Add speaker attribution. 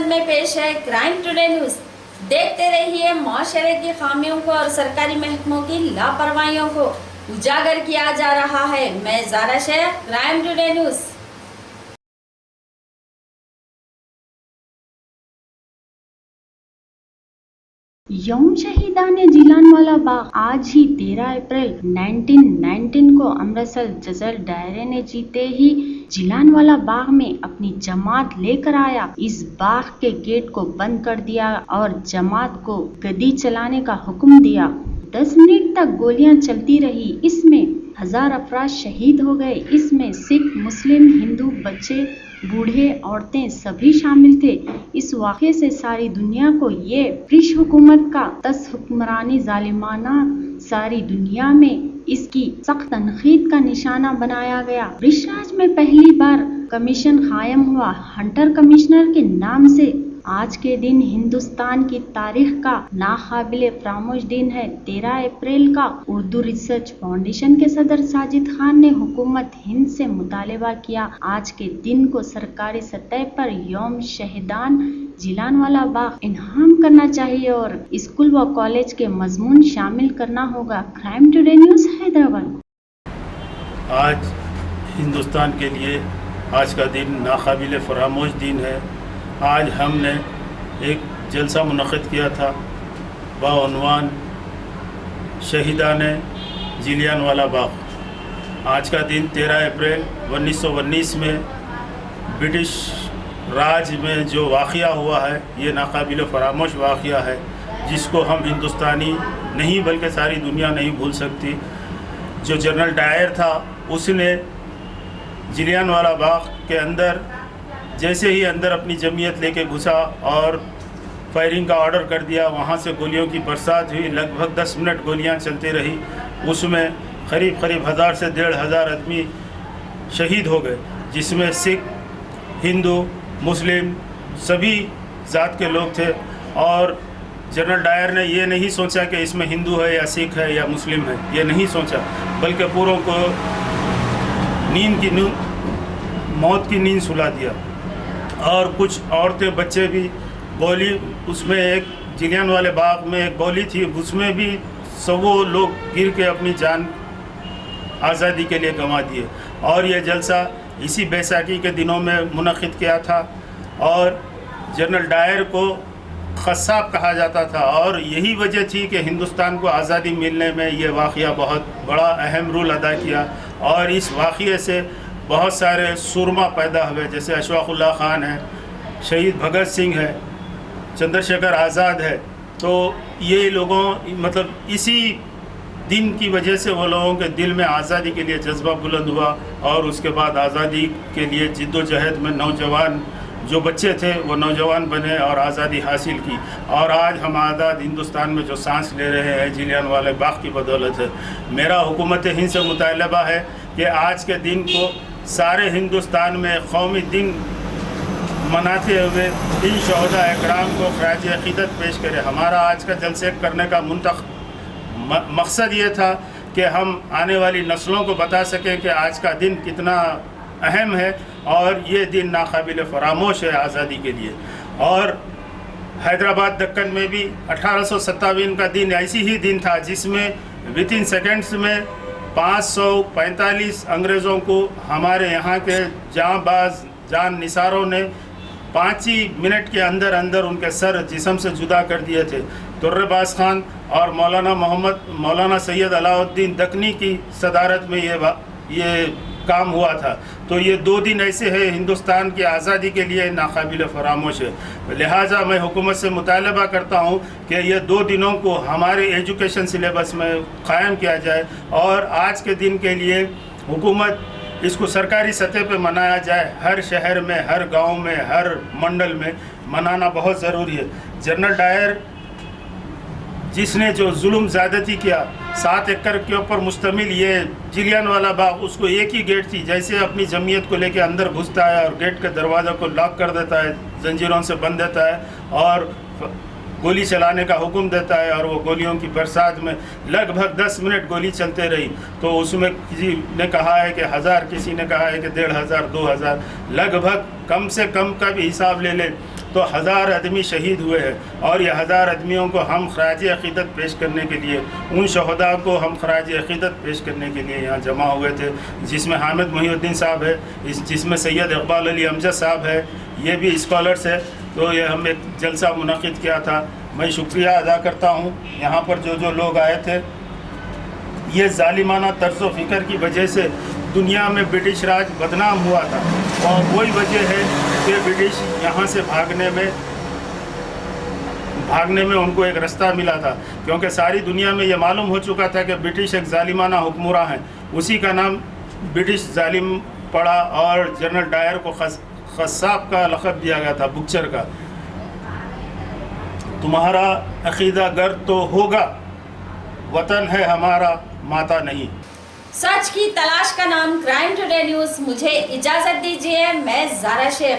Speaker 1: خدمت میں پیش ہے کرائم ٹوڈے نیوز۔ دیکھتے رہیے معاشرے کی خامیوں کو اور سرکاری محکموں کی لاپرواہیوں کو اجاگر کیا جا رہا ہے۔ میں زارا شیخ، کرائم ٹوڈے نیوز۔
Speaker 2: یوم شہیدان جیلان والا باغ آج ہی 13 اپریل 1919 کو امرتسر جزل ڈائرے نے جیتے ہی جیلان والا باغ میں اپنی جماعت لے کر آیا۔ اس باغ کے گیٹ کو بند کر دیا اور جماعت کو گدی چلانے کا حکم دیا۔ 10 منٹ تک گولیاں چلتی رہی۔ اس میں 1000 افراد شہید ہو گئے۔ اس میں سکھ، مسلم، ہندو، بچے، بوڑھے، عورتیں سبھی شامل تھے۔ اس واقعے سے ساری دنیا کو یہ برٹش حکومت کا طس حکمرانی ظالمانہ ساری دنیا میں اس کی سخت تنقید کا نشانہ بنایا گیا۔ برٹش راج میں پہلی بار کمیشن قائم ہوا۔ ہنٹر کمیشنر کے نام سے آج کے دن ہندوستان کی تاریخ کا ناقابل فراموش دن ہے۔ 13 اپریل کا اردو ریسرچ فاؤنڈیشن کے صدر ساجد خان نے حکومت ہند سے مطالبہ کیا آج کے دن کو سرکاری سطح پر یوم شہیدان جیلان والا باغ انعام کرنا چاہیے اور اسکول و کالج کے مضمون شامل کرنا ہوگا۔ Crime today news, Hyderabad.
Speaker 3: آج ہندوستان کے لیے آج کا دن ناقابل فراموش دن ہے۔ آج ہم نے ایک جلسہ منعقد کیا تھا بعنوان شہیدان جیلان والا باغ۔ آج کا دن 13 اپریل 1919 میں برٹش راج میں جو واقعہ ہوا ہے یہ ناقابل فراموش واقعہ ہے جس کو ہم ہندوستانی نہیں بلکہ ساری دنیا نہیں بھول سکتی۔ جو جنرل ڈائر تھا اس نے جیلان والا باغ کے اندر جیسے ہی اندر اپنی جمعیت لے کے گھسا اور فائرنگ کا آرڈر کر دیا، وہاں سے گولیوں کی برسات ہوئی۔ لگ بھگ 10 منٹ گولیاں چلتی رہی۔ اس میں قریب 1000 سے 1500 آدمی شہید ہو گئے، جس میں سکھ، ہندو، مسلم سبھی ذات کے لوگ تھے۔ اور جنرل ڈائر نے یہ نہیں سوچا کہ اس میں ہندو ہے یا سکھ ہے یا مسلم ہے، یہ نہیں سوچا، بلکہ پوروں کو موت کی نیند سلا دیا۔ اور کچھ عورتیں بچے بھی گولی، اس میں ایک جیلان والے باغ میں ایک گولی تھی، اس میں بھی سو لوگ گر کے اپنی جان آزادی کے لیے گنوا دیے۔ اور یہ جلسہ اسی بیساکھی کے دنوں میں منعقد کیا تھا اور جنرل ڈائر کو قصاب کہا جاتا تھا، اور یہی وجہ تھی کہ ہندوستان کو آزادی ملنے میں یہ واقعہ بہت بڑا اہم رول ادا کیا۔ اور اس واقعے سے بہت سارے سورما پیدا ہوئے، جیسے اشفاق اللہ خان ہے، شہید بھگت سنگھ ہے، چندر شیکھر آزاد ہے۔ تو یہ لوگوں مطلب اسی دن کی وجہ سے وہ لوگوں کے دل میں آزادی کے لیے جذبہ بلند ہوا، اور اس کے بعد آزادی کے لیے جد و جہد میں نوجوان جو بچے تھے وہ نوجوان بنے اور آزادی حاصل کی۔ اور آج ہم آزاد ہندوستان میں جو سانس لے رہے ہیں جیلان والے باغ کی بدولت ہے۔ میرا حکومت ہند سے مطالبہ ہے کہ آج کے دن کو سارے ہندوستان میں قومی دن مناتے ہوئے ان شہداء اکرام کو خراج عقیدت پیش کرے۔ ہمارا آج کا جلسے کرنے کا مقصد یہ تھا کہ ہم آنے والی نسلوں کو بتا سکیں کہ آج کا دن کتنا اہم ہے اور یہ دن ناقابل فراموش ہے آزادی کے لیے۔ اور حیدرآباد دکن میں بھی 1857 کا دن ایسی ہی دن تھا جس میں within seconds میں 545 انگریزوں کو ہمارے یہاں کے جاں باز جان نثاروں نے 5 ہی منٹ کے اندر ان کے سر جسم سے جدا کر دیے تھے۔ در باز خان اور مولانا سید علاء الدین دکنی کی صدارت میں یہ کام ہوا تھا۔ تو یہ 2 دن ایسے ہیں ہندوستان کی آزادی کے لیے ناقابل فراموش ہے۔ لہٰذا میں حکومت سے مطالبہ کرتا ہوں کہ یہ 2 دنوں کو ہمارے ایجوکیشن سلیبس میں قائم کیا جائے، اور آج کے دن کے لیے حکومت اس کو سرکاری سطح پہ منایا جائے۔ ہر شہر میں، ہر گاؤں میں، ہر منڈل میں منانا بہت ضروری ہے۔ جنرل ڈائر جس نے جو ظلم زیادتی کیا، 7 ایکڑ کے اوپر مشتمل یہ جیلان والا باغ، اس کو ایک ہی گیٹ تھی، جیسے اپنی جمعیت کو لے کے اندر گھستا ہے اور گیٹ کے دروازہ کو لاک کر دیتا ہے، زنجیروں سے بند دیتا ہے اور گولی چلانے کا حکم دیتا ہے، اور وہ گولیوں کی برسات میں لگ بھگ 10 منٹ گولی چلتے رہی۔ تو اس میں کسی نے کہا ہے کہ 1000، کسی نے کہا ہے کہ 1500، 2000، لگ بھگ کم سے کم کا بھی حساب لے لیں تو 1000 آدمی شہید ہوئے ہیں، اور یہ 1000 آدمیوں کو ہم خراج عقیدت پیش کرنے کے لیے، ان شہداء کو ہم خراج عقیدت پیش کرنے کے لیے یہاں جمع ہوئے تھے، جس میں حامد محی الدین صاحب ہے، جس میں سید اقبال علی امجد صاحب ہے، یہ بھی اسکالرس ہے۔ تو یہ ہم ایک جلسہ منعقد کیا تھا۔ میں شکریہ ادا کرتا ہوں یہاں پر جو لوگ آئے تھے۔ یہ ظالمانہ طرز و فکر کی وجہ سے دنیا میں برٹش راج بدنام ہوا تھا، اور وہی وجہ ہے کہ برٹش یہاں سے بھاگنے میں ان کو ایک رستہ ملا تھا، کیونکہ ساری دنیا میں یہ معلوم ہو چکا تھا کہ برٹش ایک ظالمانہ حکمراں ہیں۔ اسی کا نام برٹش ظالم پڑا، اور جنرل ڈائر کو خصاب کا لقب دیا گیا تھا، بکچر کا۔ تمہارا عقیدہ گر تو ہوگا، وطن ہے ہمارا ماتا نہیں۔
Speaker 1: سچ کی تلاش کا نام کرائم ٹوڈے نیوز۔ مجھے اجازت دیجیے، میں زارا شیخ۔